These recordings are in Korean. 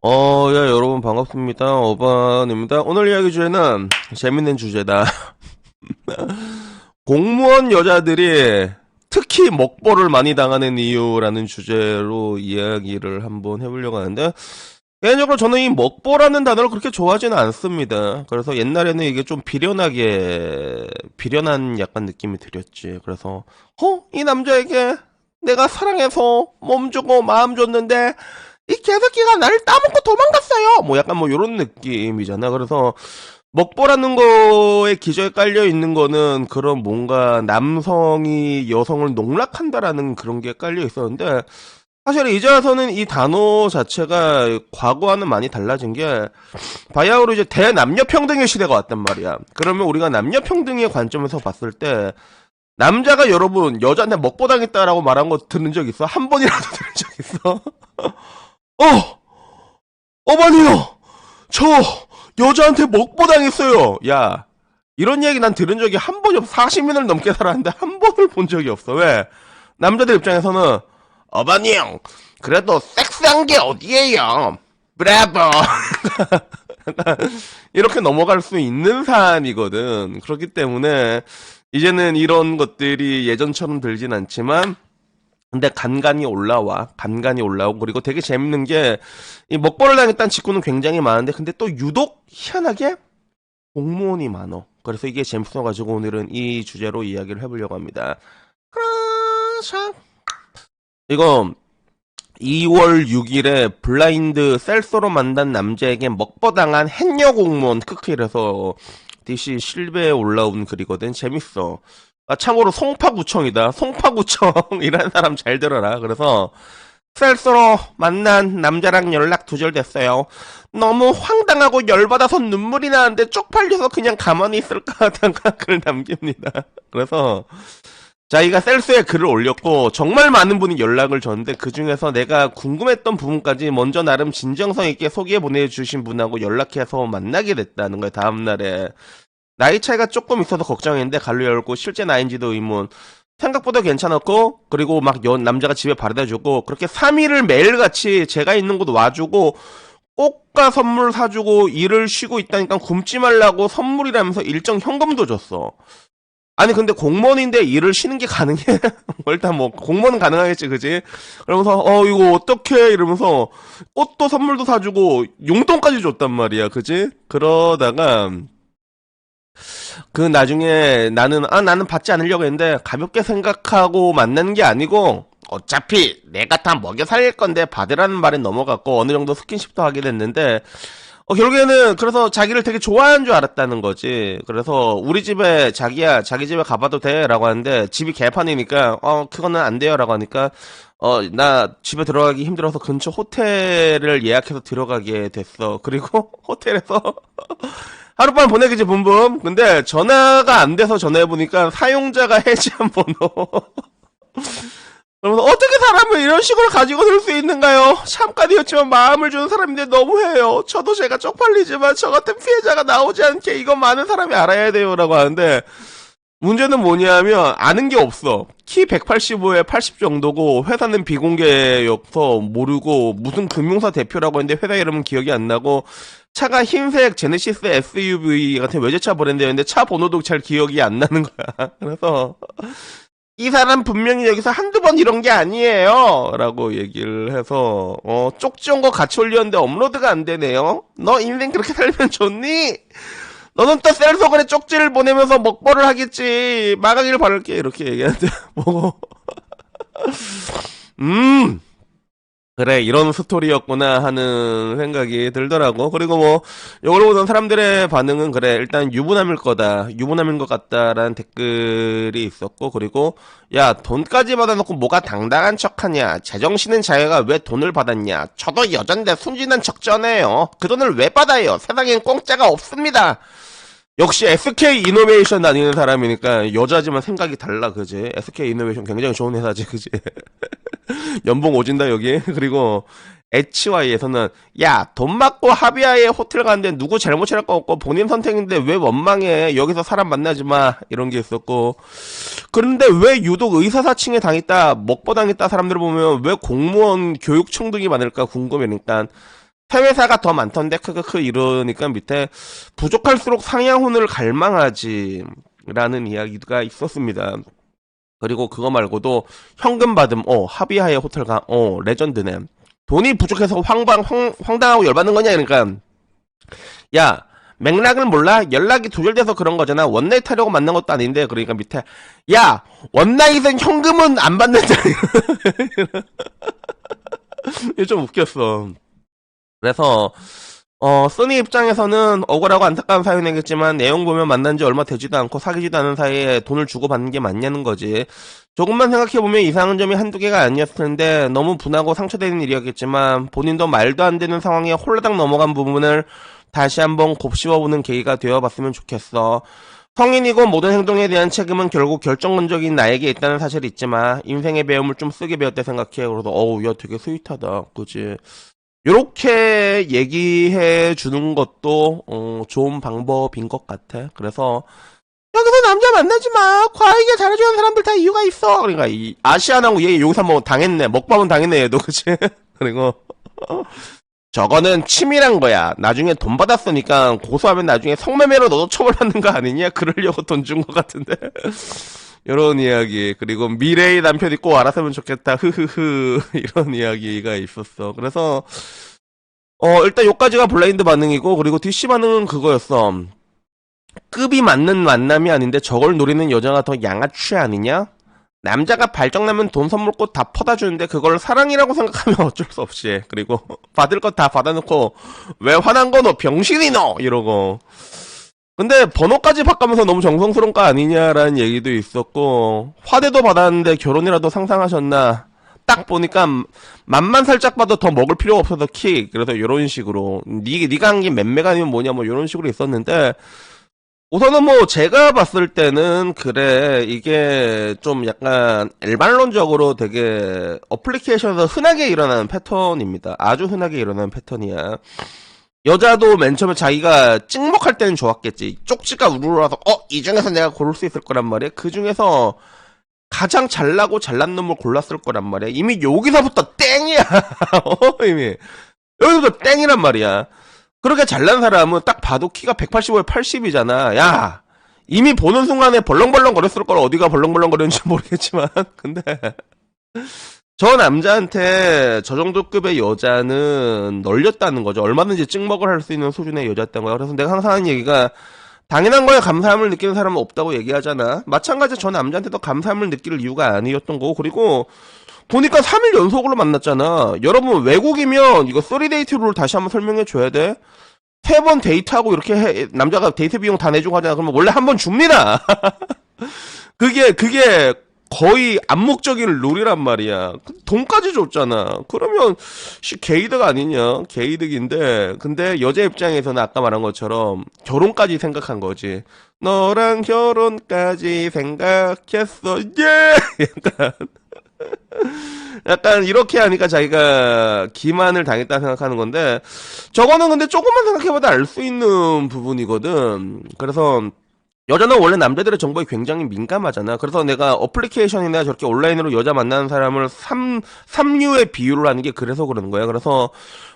야, 여러분 반갑습니다. 어반입니다. 오늘 이야기 주제는 재밌는 주제다. 공무원 여자들이 특히 먹보를 많이 당하는 이유라는 주제로 이야기를 한번 해보려고 하는데, 개인적으로 저는 이 먹보라는 단어를 그렇게 좋아하지는 않습니다. 그래서 옛날에는 이게 좀 비련한 약간 느낌이 들었지. 그래서, 이 남자에게 내가 사랑해서 몸 주고 마음 줬는데, 이 개새끼가 나를 따먹고 도망갔어요! 뭐 약간 뭐 요런 느낌이잖아. 그래서, 먹보라는 거에 기저에 깔려 있는 거는 그런 뭔가 남성이 여성을 농락한다라는 그런 게 깔려 있었는데, 사실 이제 와서는 이 단어 자체가 과거와는 많이 달라진 게 바야흐로 이제 대남녀평등의 시대가 왔단 말이야. 그러면 우리가 남녀평등의 관점에서 봤을 때 남자가 여러분 여자한테 먹보당했다라고 말한 거 들은 적 있어? 한 번이라도 들은 적 있어? 어머니요! 저 여자한테 먹보당했어요! 야, 이런 얘기 난 들은 적이 한 번이 없어. 40년을 넘게 살았는데 한 번을 본 적이 없어. 왜? 남자들 입장에서는 어머니요, 그래도 섹스한 게 어디예요? 브라보! 이렇게 넘어갈 수 있는 사안이거든. 그렇기 때문에 이제는 이런 것들이 예전처럼 들진 않지만 근데 간간이 올라와. 간간이 올라오고 그리고 되게 재밌는 게 이 먹보를 당했다는 직구는 굉장히 많은데 근데 또 유독 희한하게 공무원이 많어. 그래서 이게 재밌어가지고 오늘은 이 주제로 이야기를 해보려고 합니다. 그라샹. 이거 2월 6일에 블라인드 셀소로 만난 남자에게 먹보당한 해녀 공무원 크크이라서 DC 실베에 올라온 글이거든. 재밌어. 참고로 송파구청이다. 송파구청이라는 사람 잘 들어라. 그래서 셀소로 만난 남자랑 연락 두절됐어요. 너무 황당하고 열받아서 눈물이 나는데 쪽팔려서 그냥 가만히 있을까 하다가 글을 남깁니다. 그래서 자기가 셀스에 글을 올렸고 정말 많은 분이 연락을 줬는데 그 중에서 내가 궁금했던 부분까지 먼저 나름 진정성 있게 소개 보내주신 분하고 연락해서 만나게 됐다는 거예요. 다음날에 나이 차이가 조금 있어서 걱정했는데 갈로 열고 실제 나이인지도 의문. 생각보다 괜찮았고 그리고 막 남자가 집에 바래다주고 그렇게 3일을 매일같이 제가 있는 곳 와주고 꽃과 선물 사주고 일을 쉬고 있다니까 굶지 말라고 선물이라면서 일정 현금도 줬어. 아니 근데 공무원인데 일을 쉬는 게 가능해? 뭐 일단 뭐 공무원은 가능하겠지 그지? 그러면서 이거 어떡해 이러면서 꽃도 선물도 사주고 용돈까지 줬단 말이야 그지? 그러다가 그 나중에 나는 받지 않으려고 했는데 가볍게 생각하고 만나는 게 아니고 어차피 내가 다 먹여 살릴 건데 받으라는 말에 넘어갔고 어느 정도 스킨십도 하게 됐는데 결국에는 그래서 자기를 되게 좋아하는 줄 알았다는 거지. 그래서 우리 집에 자기야 자기 집에 가봐도 돼? 라고 하는데 집이 개판이니까 그거는 안 돼요 라고 하니까 나 집에 들어가기 힘들어서 근처 호텔을 예약해서 들어가게 됐어. 그리고 호텔에서 하룻밤 보내기지 붐붐. 근데 전화가 안 돼서 전화해보니까 사용자가 해지한 번호. 그러면서 어떻게 사람을 이런 식으로 가지고 놀 수 있는가요? 잠깐이었지만 마음을 주는 사람인데 너무해요. 저도 제가 쪽팔리지만 저 같은 피해자가 나오지 않게 이건 많은 사람이 알아야 돼요 라고 하는데 문제는 뭐냐면 아는 게 없어. 키 185에 80 정도고 회사는 비공개여서 모르고 무슨 금융사 대표라고 했는데 회사 이름은 기억이 안 나고 차가 흰색 제네시스 SUV 같은 외제차 브랜드였는데 차 번호도 잘 기억이 안 나는 거야. 그래서 이 사람 분명히 여기서 한두 번 이런 게 아니에요 라고 얘기를 해서 쪽지 온 거 같이 올렸는데 업로드가 안 되네요. 너 인생 그렇게 살면 좋니? 너는 또 셀소건에 쪽지를 보내면서 먹보를 하겠지. 망하기를 바랄게 이렇게 얘기하는데 뭐 그래 이런 스토리였구나 하는 생각이 들더라고. 그리고 뭐 이걸 보던 사람들의 반응은 그래 일단 유부남일 거다 유부남인 것 같다라는 댓글이 있었고 그리고 야 돈까지 받아놓고 뭐가 당당한 척하냐 제정신은 자기가 왜 돈을 받았냐 저도 여잔데 순진한 척전해요 그 돈을 왜 받아요 세상엔 공짜가 없습니다. 역시 SK 이노베이션 다니는 사람이니까 여자지만 생각이 달라 그지. SK 이노베이션 굉장히 좋은 회사지 그지. 연봉 오진다 여기. 그리고 HY에서는 야 돈 받고 하비아에 호텔 가는데 누구 잘못이랄 거 없고 본인 선택인데 왜 원망해 여기서 사람 만나지 마 이런 게 있었고 그런데 왜 유독 의사사칭에 당했다 먹보 당했다 사람들을 보면 왜 공무원 교육 청등이 많을까 궁금하니까 새 회사가 더 많던데 크크크 이러니까 밑에 부족할수록 상향혼을 갈망하지 라는 이야기가 있었습니다. 그리고 그거 말고도 현금 받음, 합의하에 호텔 가, 레전드네. 돈이 부족해서 황당하고 열받는 거냐, 그러니까. 야, 맥락을 몰라? 연락이 두절돼서 그런 거잖아. 원나잇 하려고 만난 것도 아닌데, 그러니까 밑에, 야, 원나잇은 현금은 안 받는다. 이게 좀 웃겼어. 그래서, 쓰니 입장에서는 억울하고 안타까운 사연이겠지만 내용 보면 만난 지 얼마 되지도 않고 사귀지도 않은 사이에 돈을 주고 받는 게 맞냐는 거지. 조금만 생각해보면 이상한 점이 한두 개가 아니었을 텐데 너무 분하고 상처되는 일이었겠지만 본인도 말도 안 되는 상황에 홀라당 넘어간 부분을 다시 한번 곱씹어보는 계기가 되어봤으면 좋겠어. 성인이고 모든 행동에 대한 책임은 결국 결정론적인 나에게 있다는 사실이 있지만 인생의 배움을 좀 쓰게 배웠다 생각해. 그래서 야 되게 스윗하다. 그치? 요렇게 얘기해 주는 것도 좋은 방법인 것 같아. 그래서 여기서 남자 만나지 마. 과하게 잘해주는 사람들 다 이유가 있어. 그러니까 이 아시안하고 얘 여기서 뭐 당했네. 먹방은 당했네 얘도 그치? 그리고 저거는 치밀한 거야. 나중에 돈 받았으니까 고소하면 나중에 성매매로 너도 처벌받는 거 아니냐? 그러려고 돈 준 것 같은데. 이런 이야기. 그리고 미래의 남편이 꼭 알았으면 좋겠다. 흐흐흐. 이런 이야기가 있었어. 그래서 일단 요까지가 블라인드 반응이고, 그리고 DC 반응은 그거였어. 급이 맞는 만남이 아닌데 저걸 노리는 여자가 더 양아치 아니냐? 남자가 발정나면 돈 선물꽃 다 퍼다 주는데 그걸 사랑이라고 생각하면 어쩔 수 없이. 그리고 받을 것 다 받아놓고 왜 화난 거 너 병신이 너 이러고. 근데 번호까지 바꾸면서 너무 정성스러운 거 아니냐라는 얘기도 있었고, 화대도 받았는데 결혼이라도 상상하셨나? 딱 보니까 맛만 살짝 봐도 더 먹을 필요가 없어서 킥. 그래서 이런 식으로 네가 한 게 맴매가 아니면 뭐냐 뭐 이런 식으로 있었는데, 우선은 뭐 제가 봤을 때는 그래 이게 좀 약간 일반론적으로 되게 어플리케이션에서 흔하게 일어나는 패턴입니다. 아주 흔하게 일어나는 패턴이야. 여자도 맨 처음에 자기가 찍먹할 때는 좋았겠지. 쪽지가 우르르와서 이 중에서 내가 고를 수 있을 거란 말이야. 그 중에서 가장 잘나고 잘난 놈을 골랐을 거란 말이야. 이미 여기서부터 땡이야. 이미 여기서부터 땡이란 말이야. 그렇게 잘난 사람은 딱 봐도 키가 185에 80이잖아. 야, 이미 보는 순간에 벌렁벌렁 거렸을 걸. 어디가 벌렁벌렁 거렸는지 모르겠지만. 근데 저 남자한테 저 정도 급의 여자는 널렸다는 거죠. 얼마든지 찍먹을 할 수 있는 수준의 여자였던 거야. 그래서 내가 항상 하는 얘기가, 당연한 거에 감사함을 느끼는 사람은 없다고 얘기하잖아. 마찬가지로 저 남자한테도 감사함을 느낄 이유가 아니었던 거고. 그리고 보니까 3일 연속으로 만났잖아. 여러분 외국이면 이거 3데이트 룰 다시 한번 설명해 줘야 돼. 3번 데이트하고 이렇게 남자가 데이트 비용 다 내주고 하잖아. 그러면 원래 한 번 줍니다. 그게 거의 암묵적인 룰이란 말이야. 돈까지 줬잖아. 그러면 개이득 아니냐? 개이득인데, 근데 여자 입장에서는 아까 말한 것처럼 결혼까지 생각한 거지. 너랑 결혼까지 생각했어. 예! 약간 이렇게 하니까 자기가 기만을 당했다 생각하는 건데, 저거는 근데 조금만 생각해봐도 알 수 있는 부분이거든. 그래서 여자는 원래 남자들의 정보에 굉장히 민감하잖아. 그래서 내가 어플리케이션이나 저렇게 온라인으로 여자 만나는 사람을 3류의 비유를 하는 게 그래서 그러는 거야. 그래서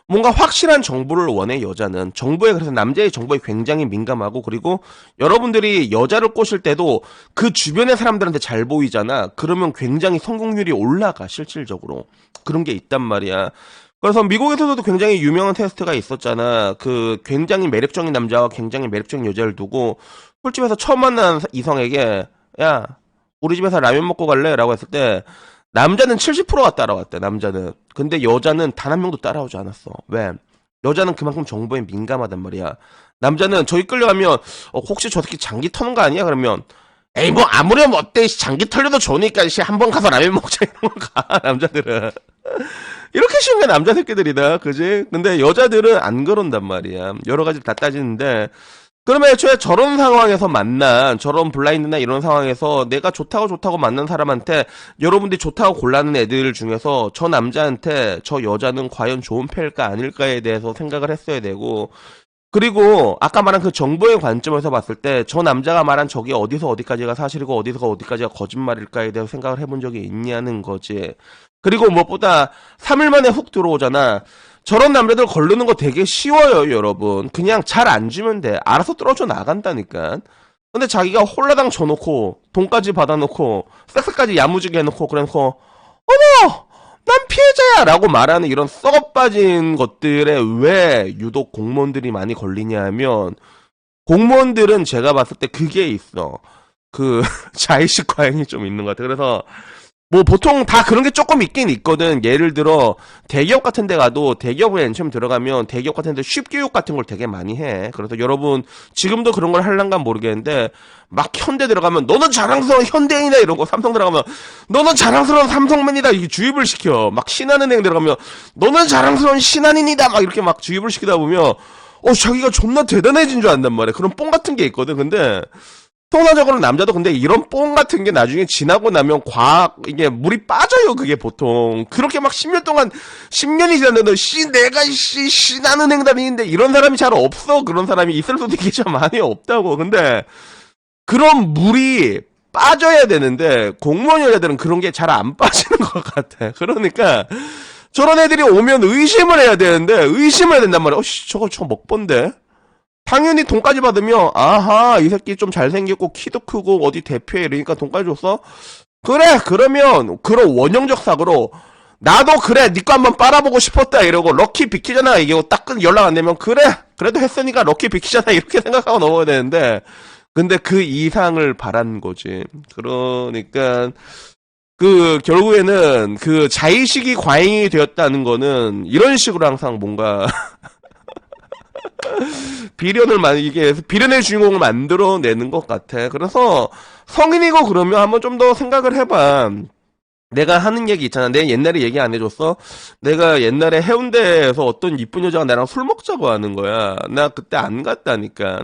뭔가 확실한 정보를 원해, 여자는. 정보에, 그래서 남자의 정보에 굉장히 민감하고, 그리고 여러분들이 여자를 꼬실 때도 그 주변의 사람들한테 잘 보이잖아. 그러면 굉장히 성공률이 올라가, 실질적으로. 그런 게 있단 말이야. 그래서 미국에서도 굉장히 유명한 테스트가 있었잖아. 그 굉장히 매력적인 남자와 굉장히 매력적인 여자를 두고 술집에서 처음 만난 이성에게, 야, 우리 집에서 라면 먹고 갈래? 라고 했을 때 남자는 70%가 따라왔대, 남자는. 근데 여자는 단 한 명도 따라오지 않았어. 왜? 여자는 그만큼 정보에 민감하단 말이야. 남자는 저기 끌려가면 혹시 저 새끼 장기 터는 거 아니야? 그러면 에이 뭐 아무렴 어때, 장기 털려도 좋으니까 한번 가서 라면 먹자 이런 거 가. 남자들은 이렇게 쉬운 게 남자 새끼들이다, 그지? 근데 여자들은 안 그런단 말이야. 여러 가지 다 따지는데, 그러면 애초에 저런 상황에서 만난, 저런 블라인드나 이런 상황에서 내가 좋다고 만난 사람한테 여러분들이 좋다고 골라는 애들 중에서 저 남자한테 저 여자는 과연 좋은 패일까 아닐까에 대해서 생각을 했어야 되고, 그리고 아까 말한 그 정보의 관점에서 봤을 때 저 남자가 말한 저게 어디서 어디까지가 사실이고 어디서 어디까지가 거짓말일까에 대해서 생각을 해본 적이 있냐는 거지. 그리고 무엇보다 3일 만에 훅 들어오잖아. 저런 남자들 걸르는 거 되게 쉬워요, 여러분. 그냥 잘 안 주면 돼. 알아서 떨어져 나간다니까. 근데 자기가 홀라당 줘놓고, 돈까지 받아놓고, 섹스까지 야무지게 해놓고, 그래놓고, 어머! 난 피해자야! 라고 말하는 이런 썩어빠진 것들에 왜 유독 공무원들이 많이 걸리냐 하면, 공무원들은 제가 봤을 때 그게 있어. 그, 자의식 과잉이 좀 있는 것 같아. 그래서, 뭐 보통 다 그런 게 조금 있긴 있거든. 예를 들어 대기업 같은 데 가도 대기업에 처음 들어가면 대기업 같은 데 쉽교육 같은 걸 되게 많이 해. 그래서 여러분 지금도 그런 걸 할란가 모르겠는데 막 현대 들어가면 너는 자랑스러운 현대인이다 이런 거, 삼성 들어가면 너는 자랑스러운 삼성맨이다 이게 주입을 시켜. 막 신한은행 들어가면 너는 자랑스러운 신한인이다 막 이렇게 막 주입을 시키다 보면 자기가 존나 대단해진 줄 안단 말이야. 그런 뽕 같은 게 있거든. 근데 통상적으로 남자도 근데 이런 뽕 같은 게 나중에 지나고 나면 이게 물이 빠져요, 그게 보통. 그렇게 막 10년 동안, 10년이 지났는데, 내가, 신한은행 다니는데, 이런 사람이 잘 없어. 그런 사람이 있을 수도 있겠지만 많이 없다고. 근데, 그런 물이 빠져야 되는데, 공무원 여자들은 그런 게 잘 안 빠지는 것 같아. 그러니까, 저런 애들이 오면 의심을 해야 되는데, 의심을 해야 된단 말이야. 저거 먹본데? 당연히 돈까지 받으면 아하 이 새끼 좀 잘생겼고 키도 크고 어디 대표해 이러니까 돈까지 줬어? 그래 그러면 그런 원형적 사고로 나도 그래 니거 한번 빨아보고 싶었다 이러고 럭키 비키잖아 이게 딱 연락 안 되면 그래 그래도 했으니까 럭키 비키잖아 이렇게 생각하고 넘어야 되는데 근데 그 이상을 바란 거지. 그러니까 그 결국에는 그 자의식이 과잉이 되었다는 거는 이런 식으로 항상 뭔가 이게 비련의 주인공을 만들어내는 것 같아. 그래서 성인이고 그러면 한번 좀 더 생각을 해봐. 내가 하는 얘기 있잖아. 내 옛날에 얘기 안 해줬어? 내가 옛날에 해운대에서 어떤 이쁜 여자가 나랑 술 먹자고 하는 거야. 나 그때 안 갔다니까.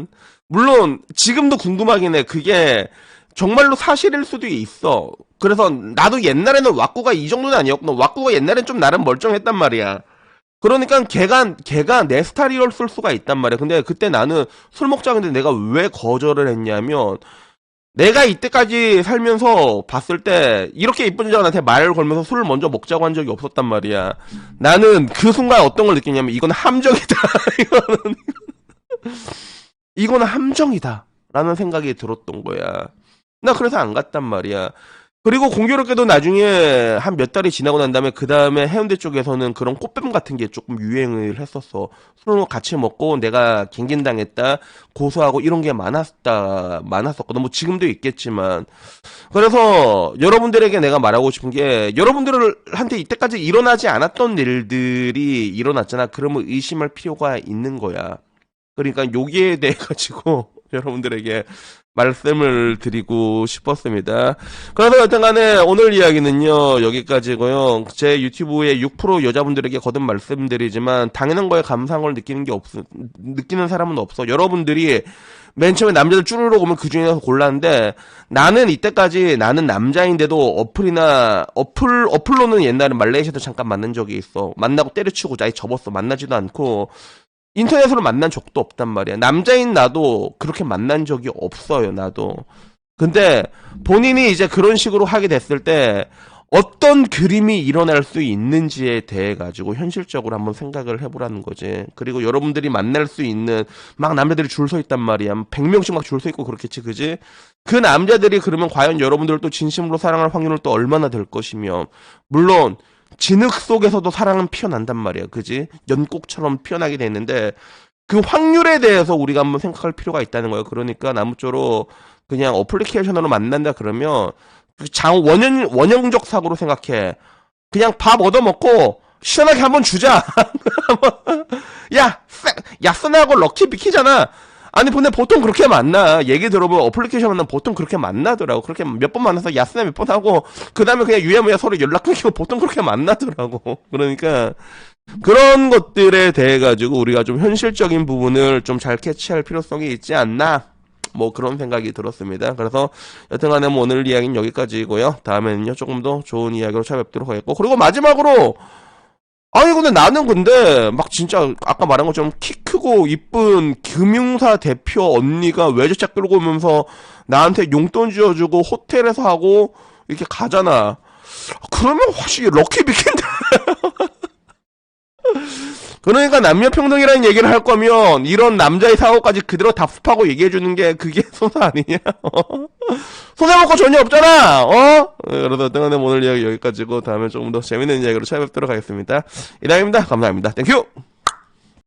물론 지금도 궁금하긴 해. 그게 정말로 사실일 수도 있어. 그래서 나도 옛날에는 왁구가 이 정도는 아니었구나. 왁구가 옛날엔 좀 나름 멀쩡했단 말이야. 그러니까 걔가 내 스타일이었을 수가 있단 말이야. 근데 그때 나는 술 먹자는데 내가 왜 거절을 했냐면 내가 이때까지 살면서 봤을 때 이렇게 이쁜 여자가 나한테 말을 걸면서 술을 먼저 먹자고 한 적이 없었단 말이야. 나는 그 순간 어떤 걸 느끼냐면 이건 함정이다. 이거는 함정이다. 라는 생각이 들었던 거야. 나 그래서 안 갔단 말이야. 그리고 공교롭게도 나중에 한 몇 달이 지나고 난 다음에 그 다음에 해운대 쪽에서는 그런 꽃뱀 같은 게 조금 유행을 했었어. 술을 같이 먹고 내가 갱긴당했다, 고소하고 이런 게 많았었거든. 뭐 지금도 있겠지만. 그래서 여러분들에게 내가 말하고 싶은 게 여러분들한테 이때까지 일어나지 않았던 일들이 일어났잖아. 그러면 의심할 필요가 있는 거야. 그러니까 여기에 대해 가지고 여러분들에게 말씀을 드리고 싶었습니다. 그래서 여튼간에 오늘 이야기는요 여기까지고요. 제 유튜브에 6% 여자분들에게 거듭 말씀드리지만 당연한 거에 감상을 느끼는 사람은 없어. 여러분들이 맨 처음에 남자들 쭈르륵 오면 그 중에서 골랐는데 나는 이때까지 나는 남자인데도 어플로는 옛날에 말레이시아도 잠깐 만난 적이 있어. 만나고 때려치고 아예 접었어. 만나지도 않고 인터넷으로 만난 적도 없단 말이야. 남자인 나도 그렇게 만난 적이 없어요, 나도. 근데 본인이 이제 그런 식으로 하게 됐을 때 어떤 그림이 일어날 수 있는지에 대해 가지고 현실적으로 한번 생각을 해보라는 거지. 그리고 여러분들이 만날 수 있는 막 남자들이 줄 서 있단 말이야. 100명씩 막 줄 서 있고 그렇겠지, 그지? 그 남자들이 그러면 과연 여러분들을 또 진심으로 사랑할 확률은 또 얼마나 될 것이며 물론 진흙 속에서도 사랑은 피어난단 말이야. 그지? 연꽃처럼 피어나게 되는데 그 확률에 대해서 우리가 한번 생각할 필요가 있다는 거예요. 그러니까 나무쪼로 그냥 어플리케이션으로 만난다 그러면 원형적 사고로 생각해. 그냥 밥 얻어먹고 시원하게 한번 주자. 야스나하고 럭키 비키잖아. 아니 근데 보통 그렇게 만나. 얘기 들어보면 어플리케이션 만나면 보통 그렇게 만나더라고. 그렇게 몇 번 만나서 야스나 몇 번 하고 그 다음에 그냥 유야무야 서로 연락 끊기고 보통 그렇게 만나더라고. 그러니까 그런 것들에 대해 가지고 우리가 좀 현실적인 부분을 좀 잘 캐치할 필요성이 있지 않나, 뭐 그런 생각이 들었습니다. 그래서 여튼간에 뭐 오늘 이야기는 여기까지고요. 다음에는요 조금 더 좋은 이야기로 찾아뵙도록 하겠고, 그리고 마지막으로 아니 근데 나는 근데 막 진짜 아까 말한 것처럼 키 크고 이쁜 금융사 대표 언니가 외제차 끌고 오면서 나한테 용돈 쥐어주고 호텔에서 하고 이렇게 가잖아. 그러면 확실히 럭키 비킨다. 그러니까 남녀평등이라는 얘기를 할 거면 이런 남자의 사고까지 그대로 답습하고 얘기해주는 게 그게 소사 아니냐? 손해볼 거 전혀 없잖아! 그래서 등한데 오늘 이야기 여기까지고 다음에 조금 더 재밌는 이야기로 찾아뵙도록 하겠습니다. 이상입니다. 감사합니다. 땡큐!